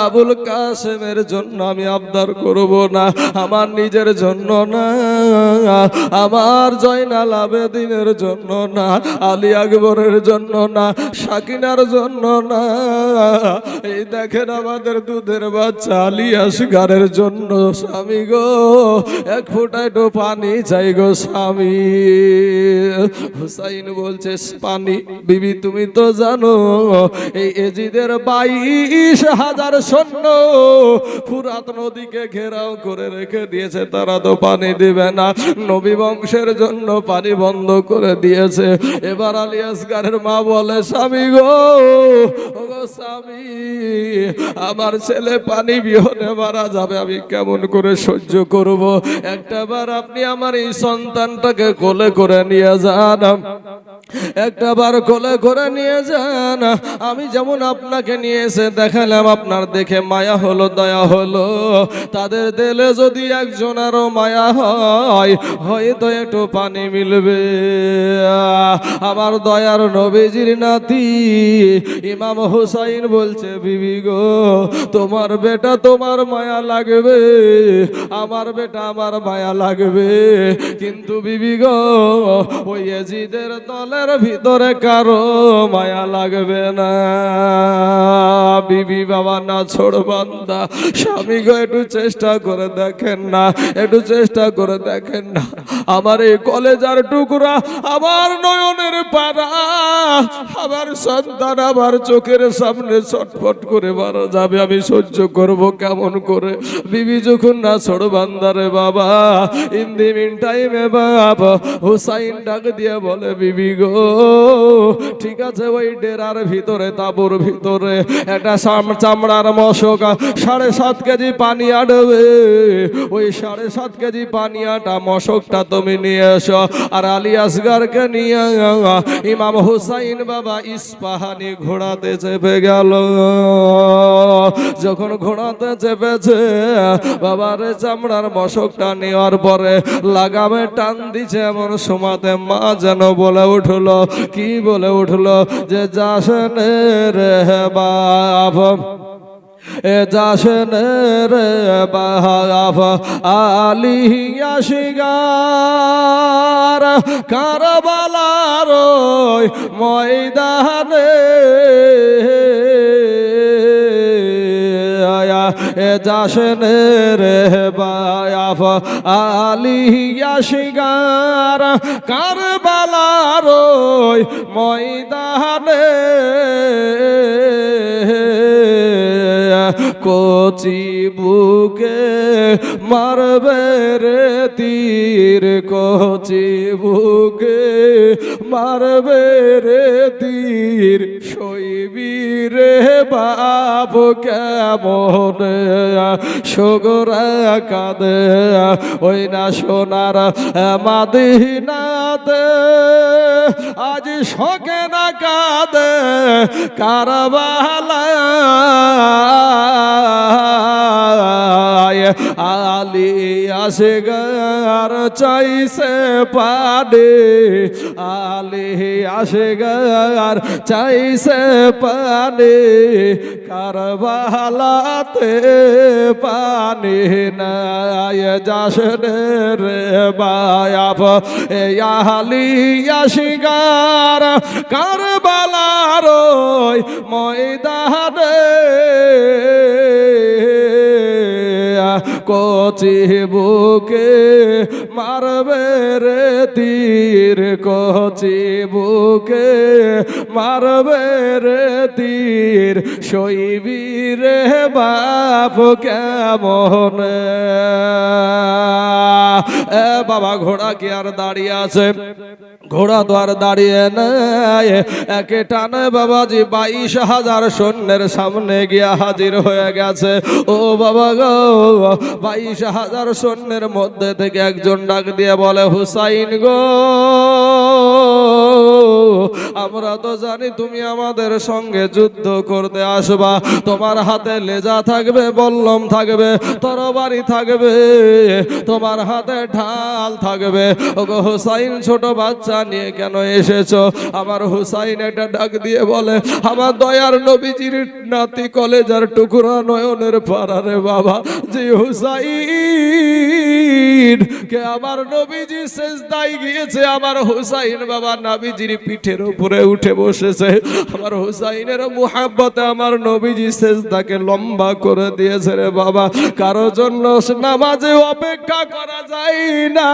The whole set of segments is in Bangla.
আবুল কাসেমের জন্য আমি আবদার করব না, আমার নিজের জন্য না, আমার জয়নাল আবেদিনের জন্য না, আলী আকবরের জন্য না, সাকিনার জন্য না, এই দেখেন আমাদের দুধের বাচ্চা আলী আসগারের জন্য স্বামী গো, এক ফোঁটা একটু পানি চাই গো স্বামী। হুসাইন বলছে পানি? বিবি তুমি তো জানো এই এজিদের 22,000 সৈন্য ফুরাত নদীকে ঘেরাও করে রেখে দিয়েছে, তারা তো পানি দিবে না, নবী বংশের জন্য পানি বন্ধ করে দিয়েছে। এবার আলী আসগারের মা বলে স্বামী গো, ওগো স্বামী, আমার ছেলে পানি বিহনে মারা যাবে, আমি কেমন করে সহ্য করব? একটাবার আপনি আমার এই সন্তানটাকে কোলে করে নিয়ে যান, একটাবার কোলে করে নিয়ে যান, আমি যেমন আপনাকে নিয়ে এসে দেখালাম, আপনার দেখে মায়া হলো, দয়া হলো, তাদের দিলে যদি একজনেরও মায়া হয়, হয়তো একটু পানি মিলবে। আমার দয়ার নবীজির নাতি ইমাম হুসাইন বলছে বিবি গো, তোমার বেটা তোমার মায়া লাগবে, আমার বেটা আমার মায়া লাগবে, কিন্তু বিবি গো ওই ইয়াজিদের দলের ভিতরে কারো মায়া লাগবে না। বিবি বাবা না ছোড় বান্দা, স্বামী গো একটু চেষ্টা করে দেখেন না, একটু চেষ্টা করে দেখেন না, আমার এই কলেজার টুকরা, আমার নয়নের পারা, আমার সন্তান আমার চোখের সামনে ছটফট করে মারা যাবে, আমি সহ্য করব কেমন করে? বিবি যখন না ছোড় বান্দারে বাবা, ইন দি মিন টাইমে বাবা হুসাইন ডাক দিয়ে বলে বিবি গো, ঠিক আছে, ওই ডেরার ভিতরে, তাবুর ভিতরে একটা চামড়ার মশক 7.5 কেজি পানি আনবে, ওই 7.5 কেজি পানিয়াটা মশকটা তুমি নিয়ে এসো, আর আলী আসগারকে নিয়ে ইমাম হুসাইন বাবা ইস্পাহানি ঘোড়াতে চেপে গেল। যখন ঘোড়াতে চেপেছে, বাবার চামড়ার মশকটা নেওয়ার পরে লাগামে টান দিছে, এমন সময়তে মা যেন বলে উঠলো, কি বলে উঠলো, যে যাসনে রে বাপ, এ যাসনে রে বাপ, আলী আসগার কারবালার ময়দানে, এ যাসনে রে বাপ, আলী আসগার কারবালার ময়দানে, কচি বুকে মারবে রে তীর, কচি বুকে মারবে রে তীর, সইবি রে বাপ কেমন? সগরা কাঁদে ওই না সোনার মাদিনাতে, আজ শোকে না কাঁদে কারবালায়, আলী আসগার চাইছে পানি, আলী আসগার চাইছে পানি, কারবালাতে পানি নাই, যাসনে রে বাপ, আলী আসগার কারবালার ময়দানে, কচি বুকে মারবে রে তীর, কচি বুকে মারবে রে তীর, সইবি রে বাপ কেমন? এ বাবা, ঘোড়া কি আর দাঁড়িয়ে আছে? ঘোড়া তো আর দাঁড়িয়ে নাই, একে টানে বাবাজি 22,000 সৈন্যের সামনে গিয়া হাজির হয়ে গেছে। ও বাবা গো, 22,000 সৈন্যের মধ্যে থেকে একজন ডাক দিয়ে বলে হুসাইন গো, আমরা তো জানি তুমি আমাদের সঙ্গে যুদ্ধ করতে আসবা, তোমার হাতে লেজা থাকবে, বল্লম থাকবে, তরবারি থাকবে, তোমার হাতে ঢাল থাকবে। ওগো হুসাইন, ছোট বাচ্চা নিয়ে কেন এসেছো? আমার হুসাইন একটা ডাক দিয়ে বলে, আমার দয়ার নবীজির নাতি, কলেজার টুকরা, নয়নের পারারে বাবা, যে হুসাইন কে আমার নবীজি সেজদায় গিয়েছে, আমার হুসাইন বাবা নবীজির পিঠের উপরে উঠে বসেছে। আমার হুসাইনের মুহাব্বতে আমার নবীজি সেজদাকে লম্বা করে দিয়েছে রে বাবা। কারো জন্য নামাজে অপেক্ষা করা যায় না,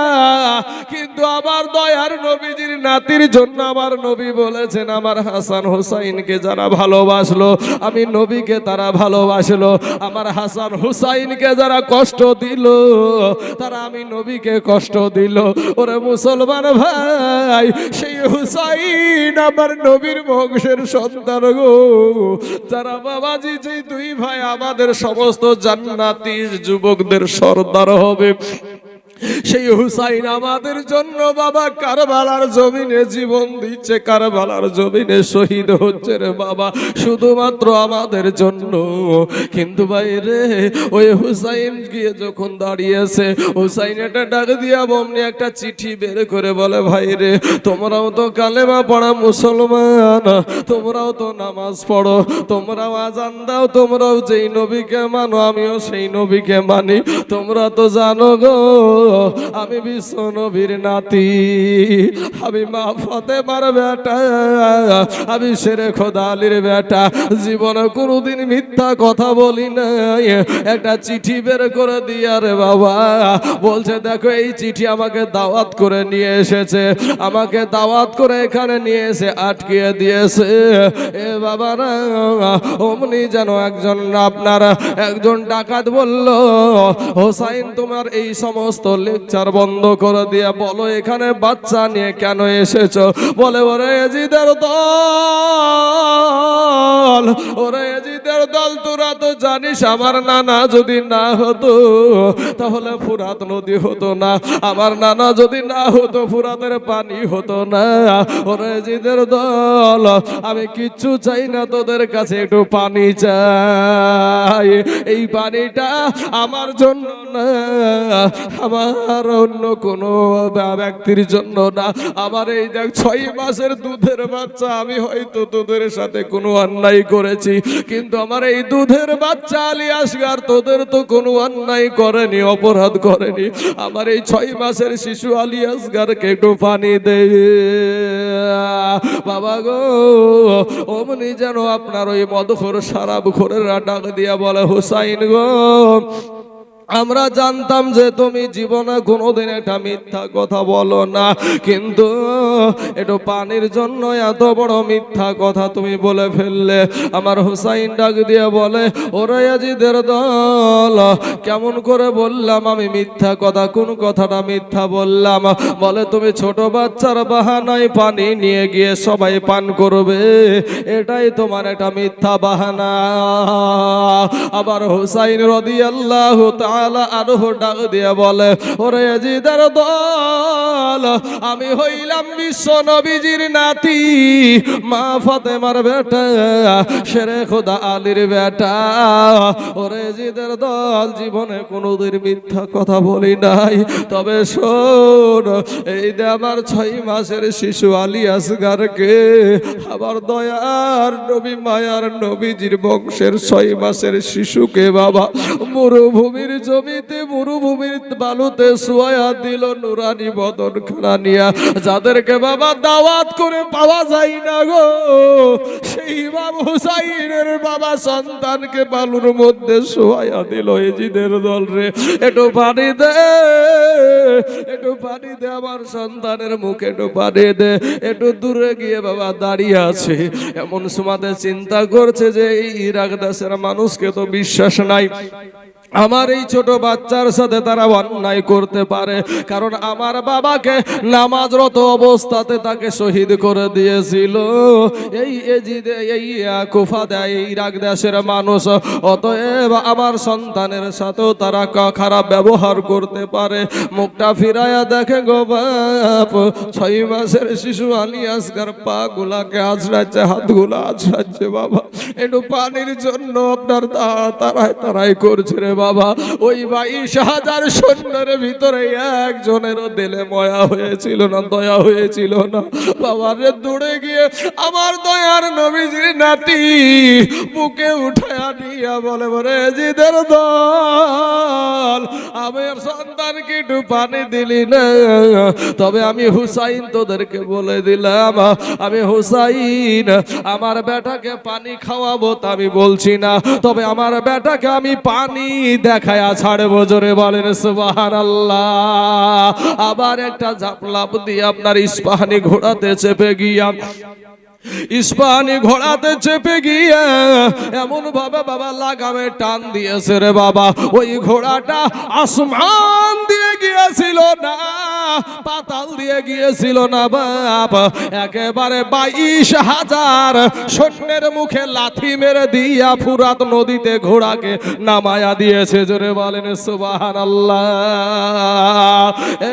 কিন্তু আমার দয়ার নবীজির নাতির জন্য আমার নবী বলেছেন, আমার হাসান হুসাইনকে যারা ভালোবাসলো আমি নবীকে তারা ভালোবাসলো, আমার হাসান হুসাইনকে যারা কষ্ট দিল তারা আমি নবীকে কষ্ট দিল। ওরে মুসলমান ভাই, সেই হুসাইন আমার নবীর বংশের সন্তান গো। যারা বাবাজি, যে দুই ভাই আমাদের সমস্ত জান্নাতি যুবকদের সর্দার হবে, সেই হুসাইন আমাদের জন্য বাবা কারবালার জমিনে জীবন দিচ্ছে, কারবালার জমিনে শহীদ হচ্ছে রে বাবা, শুধুমাত্র আমাদের জন্য। কিন্তু ভাই রে, ওই হুসাইন গিয়ে যখন দাঁড়িয়েছে, হুসাইন একটা ডাক দিয়া বমনি একটা চিঠি বের করে বলে, ভাই রে, তোমরাও তো কালেমা পড়া মুসলমান, তোমরাও তো নামাজ পড়ো, তোমরাও আজান দাও, তোমরাও যেই নবীকে মানো আমিও সেই নবীকে মানি। তোমরা তো জানো গো আমি বিশ্ব নবীর নাতি, আমি মা ফাতেমার বেটা, আমি শেরে খোদা আলীর বেটা, জীবনে কোনোদিন মিথ্যা কথা বলি নাই। একটা চিঠি বের করে দিয়া রে বাবা, বলছে দেখো এই চিঠি আমাকে দাওয়াত করে নিয়ে এসেছে, আমাকে দাওয়াত করে এখানে নিয়ে এসে আটকিয়ে দিয়েছে। এ বাবারা, অমনি যেন আপনার একজন ডাকাত বলল, হোসাইন তোমার এই সমস্ত লেকচার বন্ধ করে দিয়ে বলো এখানে বাচ্চা নিয়ে কেন এসেছো? বলে ওরে এজিদের দল, ওরে এজিদের দল, তোরা তো জানিস আমার নানা যদি না হতো তাহলে ফুরাত নদী হতো না, আমার নানা যদি না হতো ফুরাতের পানি হতো না। ওরে এজিদের দল, আমি কিচ্ছু চাই না, তোদের কাছে একটু পানি চাই। এই পানিটা আমার জন্য না, আমার অন্য কোনো ব্যক্তির জন্য না, আমার এই দেখ 6 মাসের দুধের বাচ্চা, আমি হয়তো তোদের সাথে কোনো অন্যায় করেছি, কিন্তু আমার এই দুধের বাচ্চা আলী আসগার তোদের তো কোনো অন্যায় করেনি, অপরাধ করেনি। আমার এই 6 মাসের শিশু আলী আসগারকে একটু পানি দে বাবা গো। অমনি যেন আপনার ওই মদখোর শরাবখোরেরা ডাক দিয়া বলে, হুসাইন গো, আমরা জানতাম যে তুমি জীবনে কোনোদিন একটা মিথ্যা কথা বলো না, কিন্তু একটু পানির জন্য এত বড় মিথ্যা কথা তুমি বলে ফেললে। আমার হুসাইন ডাক দিয়ে বলে, ওরে ইয়াজিদের দল, কেমন করে বললাম আমি মিথ্যা কথা? কোন কথাটা মিথ্যা বললাম? বলে তুমি ছোট বাচ্চার বাহানায় পানি নিয়ে গিয়ে সবাই পান করবে, এটাই তোমার একটা মিথ্যা বাহানা। আবার হুসাইন রাদিয়াল্লাহু তাআলা আরো ডাক দিয়ে বলে, ওরে ইয়াজিদের দল, আমি হইলাম বিশ্ব নবীজির নাতি, মা ফাতেমার বেটা, শেরে খোদা আলীর বেটা। ওরে ইয়াজিদের দল, জীবনে কোনোদিন মিথ্যা কথা বলি নাই, তবে শোন, এই যে আমার 6 মাসের শিশু আলী আসগারকে আবার দয়ার নবী মায়ার নবীজির বংশের 6 মাসের শিশুকে বাবা মরুভূমির জমিতে, মরুভূমির বালুতে শুয়ায়া দিল নুরানি বদন খানা নিয়া, যাদেরকে বাবা দাওয়াত করে পাওয়া যায় না গো, সেই ইমাম হুসাইনের বাবা সন্তানকে বালুর মধ্যে শুয়ায়া দিল। এজিদের দল রে, একটু পানি দে, একটু পানি দে, আমার সন্তানের মুখে একটু পানি দে। একটু দূরে গিয়ে বাবা দাঁড়িয়ে আছে, এমন সময় চিন্তা করছে যে এই ইরাক দেশের মানুষকে মানুষকে তো বিশ্বাস নাই আমার এই ছোট বাচ্চার সাথে তারা অন্যায় করতে পারে, কারণ আমার বাবাকে নামাজরত অবস্থাতে তাকে শহীদ করে দিয়েছিল এই এজিদে, এই কুফা দেয়, এই ইরাক দেশের মানুষ। অতএব আমার সন্তানের সাথেও তারা খারাপ ব্যবহার করতে পারে। মুখটা ফিরাইয়া দেখে গো বাপ, 6 মাসের শিশু আলী আসগার পা গুলাকে আছড়াচ্ছে, হাতগুলা আছড়াচ্ছে। বাবা একটু পানির জন্য আপনার তারাই তারাই করছে রে বাবা। ওই 22,000 সৈন্যের ভিতরে একজনেরও দিলে ময়া হয়েছিল না, দয়া হয়েছিল না। বাবারে দৌড়ে গিয়ে আমার দয়ার নবীজির নাতি বুকে উঠায়া নিয়া বলে, বলে জিদের দল, আমার সন্তানকে একটু পানি দিলি না? তবে আমি হুসাইন তোদেরকে বলে দিলাম, আমি হুসাইন আমার বেটাকে পানি খাওয়াবো তা আমি বলছি না, তবে আমার বেটাকে আমি পানি দেখায়া ছাড়বো। জোরে বলেন সুবহানাল্লাহ। আবার একটা ঝাপলাপ দিয়ে আপনার ইস্পাহানি ঘোড়াতে চেপে গিয়া, ইস্পাহানি ঘোড়াতে চেপে গিয়া এমন ভাবে বাবা লাগামে টান দিয়েছে রে বাবা, ওই ঘোড়াটা আসমান দিয়ে গিয়েছিল না, পাতাল দিয়ে গিয়েছিল না বাপ, একেবারে 22,000 সৈন্যের মুখে লাথি মেরে দিয়া ফুরাত নদীতে ঘোড়াকে নামায়া দিয়েছে। জোরে বলেন সুবহানাল্লাহ।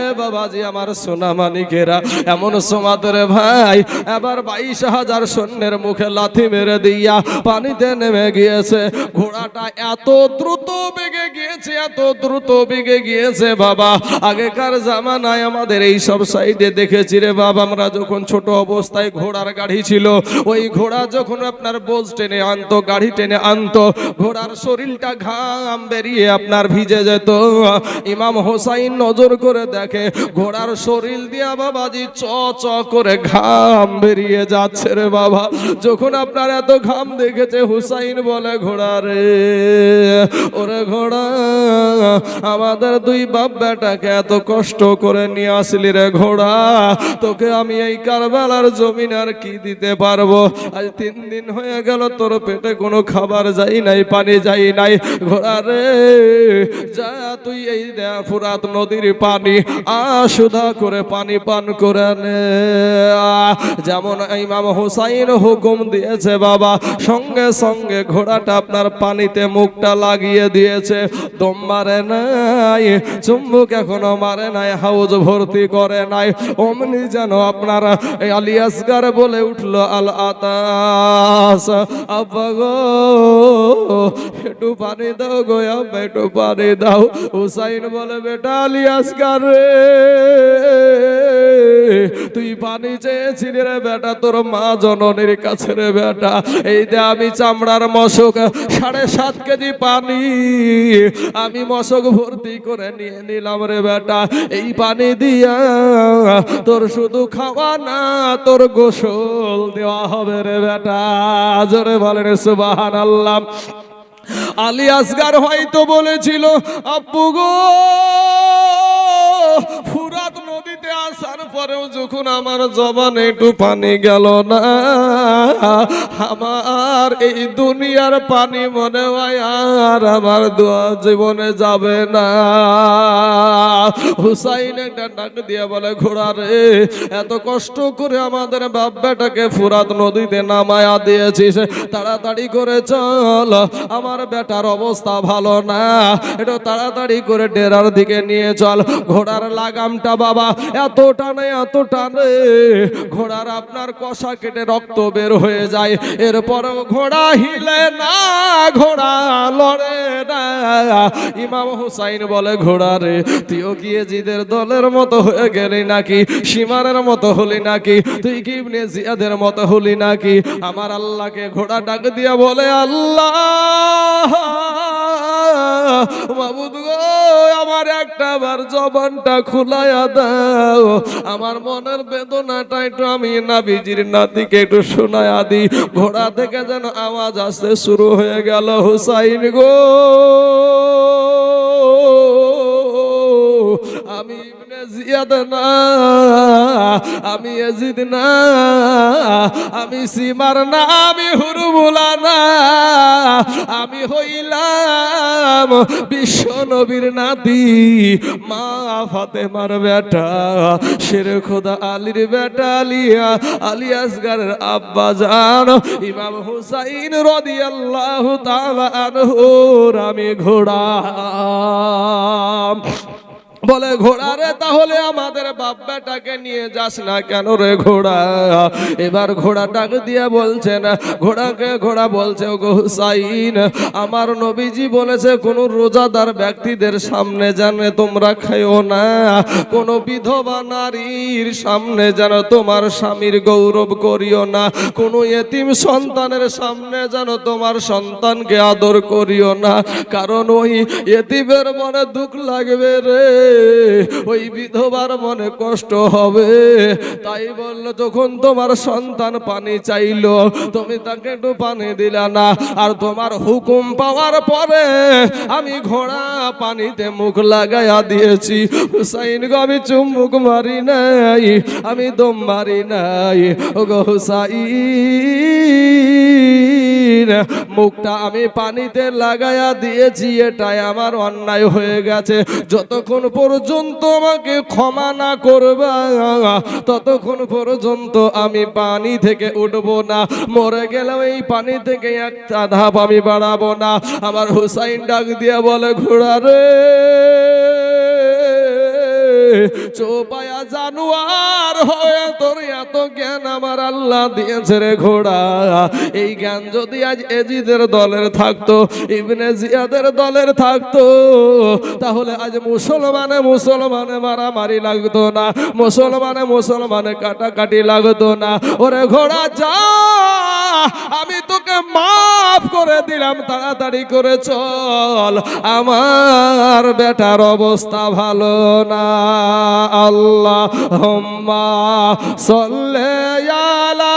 এ বাবাজি আমার সোনা মানিকেরা, এমন সমাদরে রে ভাই, এবার 22,000 সৈন্যের মুখে লাথি মেরে দিয়া পানিতে নেমে গিয়েছে। ঘোড়াটা এত দ্রুত বেগে গিয়েছে, এত দ্রুত বেগে গিয়েছে বাবা, আগেকার জামানায় আমাদের এই সব সাইডে দেখেছি রে বাবা, আমরা যখন ছোট অবস্থায় ঘোড়ার গাড়ি ছিল, ওই ঘোড়া যখন আপনার বোঝ টেনে আনতো, গাড়ি টেনে আনতো, ঘোড়ার শরীরটা ঘাম বেরিয়ে আপনার ভিজে যেত। ইমাম হোসাইন নজর করে দেখে ঘোড়ার শরীর দিয়া বাবাজি চ চ করে ঘাম বেরিয়ে যাচ্ছে রে বাবা। যখন আপনার এত ঘাম দেখেছে, হুসাইন বলে, ঘোড়া রে, ওরে ঘোড়া, আমাদের 2 বাপ বেটাকে এত কষ্ট করে নিয়ে আসলি রে ঘোড়া, তোকে আমি এই কারবালার জমিন আর কি দিতে পারবো? আজ 3 দিন হয়ে গেল তোর পেটে কোনো খাবার যাই নাই, পানি যাই নাই। ঘোড়া রে, যা তুই এই ফুরাত নদীর পানি আশুধা করে পানি পান করে নে। যেমন ইমাম হুসাইন হুকুম দিয়েছে বাবা, সঙ্গে সঙ্গে ঘোড়াটা আপনার পানিতে মুখটা লাগিয়ে দিয়েছে। দম মারে নাই, চুম্বুক এখনো মারে নাই, হাউজ ভর্তি করে নাই। অমনি যেন আপনার আলী আসগার বলে উঠলো, আল আতাস, আব্বা গো একটু পানি দাও গো, আব্বা একটু পানি দাও। হুসাইন বলে, বেটা আলী আসগার রে, তুই পানি চেয়েছিলি রে বেটা তোর মা জননীর কাছে রে বেটা, এই যে আমি চামড়ার মশক 7.5 কেজি পানি আমি মশক ভর্তি করে নিয়ে নিলাম রে বেটা, এই পানি দিয়া তোর শুধু খাওয়া না, তোর গোসল দেওয়া হবে রে বেটা। জোরে বলেন সুবহানাল্লাহ। আলী আসগার হয়তো বলেছিল, আব্বু গো, ফুরাত নদীতে আসার পরেও যখন আমার জবানে একটু পানি গেল না, আমার এই দুনিয়ার পানি মনে হয় আর আমার দোয়া জীবনে যাবে না। হুসাইন একটা ডাক দিয়ে বলে, ঘোড়া রে, এত কষ্ট করে আমাদের বাপ বেটাকে ফুরাত নদীতে নামায়া দিয়েছিস, তাড়াতাড়ি করে চল, আমার বেটার অবস্থা ভালো না, একটু তাড়াতাড়ি করে ডেরার দিকে নিয়ে চল। ঘোড়ার লাগামটা বাবা এত টানে, এত টানে, ঘোড়ার আপনার কষা কেটে রক্ত বের হয়ে যায়। এরপরেও ঘোড়া হিলে না, ঘোড়া লড়ে না। ইমাম হুসাইন বলে, ঘোড়া রে, তুইও কি এজিদের দলের মতো হয়ে গেলি নাকি? সীমারের মতো হলি নাকি? তুই কি ইবনে জিয়াদের মতো হলি নাকি? আমার আল্লাহকে ঘোড়া ডাক দিয়া বলে, আল্লাহ মাবুদ গো, আমার একটা বার জবানটা খুলাইয়া দাও, আমার মনের বেদনাটা একটু আমি নবীজির নাতিকে একটু শোনায়া দিই। ঘোড়া থেকে যেন আওয়াজ আসতে শুরু হয়ে গেল, হুসাইন গো, আমি ইবনে জিয়াদ না, আমি ইয়াজিদ না, আমি সীমার না, আমি হুরমুলানা, আমি হইলাম বিশ্ব নবীর নাতি, মা ফাতেমার বেটা, শের খোদা আলীর বেটা আলিয়া, আলী আসগারের আব্বা জান ইমাম হুসাইন রাদিয়াল্লাহু তাআলা আনহুর আমি ঘোড়া। বলে ঘোড়া রে, তাহলে আমাদের বাপ বেটাকে নিয়ে যাস না কেন রে ঘোড়া? এবার ঘোড়া ডাক দিয়া বলছেন, ঘোড়াকে ঘোড়া বলছে, ও গো হুসাইন, আমার নবীজি বলেছে কোন রোজাদার ব্যক্তিদের সামনে যেন তোমরা খাইও না, কোন বিধবা নারীর সামনে যেন তোমার স্বামীর গৌরব করিও না, কোন এতিম সন্তানের সামনে যেন তোমার সন্তানকে আদর করিও না, কারণ ওই এতিমের মনে দুঃখ লাগবে রে, ওই বিধবার মনে কষ্ট হবে। তাই বললো, যখন তোমার সন্তান পানি চাইলো তুমি তাকে একটু পানি দিলা না, আর তোমার হুকুম পাওয়ার পরে আমি ঘোড়া পানিতে মুখ লাগাইয়া দিয়েছি। হুসাইন গো, আমি চুম্বুক মারি নাই, আমি দম মারি নাই, ও গো হুসাইন, মুখটা আমি পানিতে লাগাইয়া দিয়েছি, এটাই আমার অন্যায় হয়ে গেছে। যতক্ষণ পর্যন্ত আমাকে ক্ষমা না করবা ততক্ষণ পর্যন্ত আমি পানি থেকে উঠবো না, মরে গেলেও এই পানি থেকে একটা ধাপ আমি বাড়াবো না। আমার হুসাইন ডাক দিয়া বলে, ঘোড়া রে, চোপায়া জানুয়ার হয়ে তোর এত জ্ঞান আমার আল্লাহ দিয়েছে রে ঘোড়া। এই জ্ঞান যদি আজ এজিদের দলের থাকতো, ইবনে জিয়াদের দলের থাকতো, তাহলে আজ মুসলমানে মারামারি লাগতো না, মুসলমানে কাটাকাটি লাগতো না। ওরে ঘোড়া যা, আমি তোকে মাফ করে দিলাম, তাড়াতাড়ি করে চল, আমার বেটার অবস্থা ভালো না। আল্লাহুম্মা সাল্লি আলা